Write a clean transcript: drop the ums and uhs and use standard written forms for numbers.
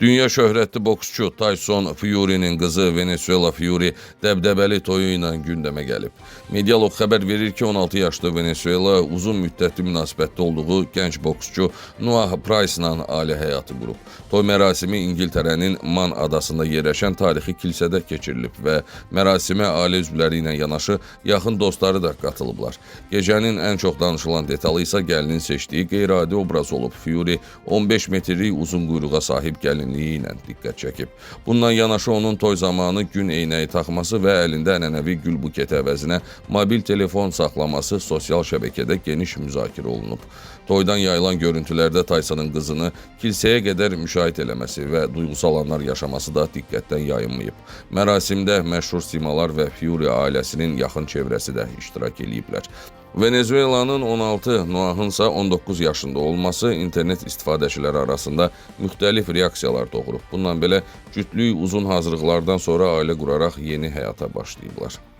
Dünya şöhrətli boksçu Tyson Fury'nin qızı Venezuela Fury dəbdəbəli toyu ilə gündəmə gəlib. Medialog xəbər verir ki, 16 yaşlı Venezuela uzun müddətli münasibətdə olduğu gənc boksçu Noah Price ilə ailə həyatı qurub. Toy mərasimi İngiltərənin Man adasında yerləşən tarixi kilsədə keçirilib və mərasimə ailə üzvləri ilə yanaşı yaxın dostları da qatılıblar. Gecənin ən çox danışılan detalı isə gəlinin seçdiyi qeyri-adi obraz olub. Fury 15 metrlik uzun quyruğa sahib gəlinliyi ilə diqqət çəkib. Bundan yanaşı onun toy zamanı gün eynəyi taxması və əlində ənənəvi gül buketi əvəzinə mobil telefon saxlaması sosial şəbəkədə geniş müzakirə olunub. Toydan yayılan görüntülərdə Tyson'ın qızını kilsəyə qədər müşahidə eləməsi və duygusal anlar yaşaması da diqqətdən yayınmayıb. Mərasimdə məşhur simalar və Fury ailəsinin yaxın çevrəsi də iştirak eləyiblər. Venezuelanın 16, Noah'ınsa 19 yaşında olması internet istifadəçiləri arasında müxtəlif reaksiyalar doğurub. Bundan belə cütlük uzun hazırlıqlardan sonra ailə quraraq yeni həyata başlayıblar.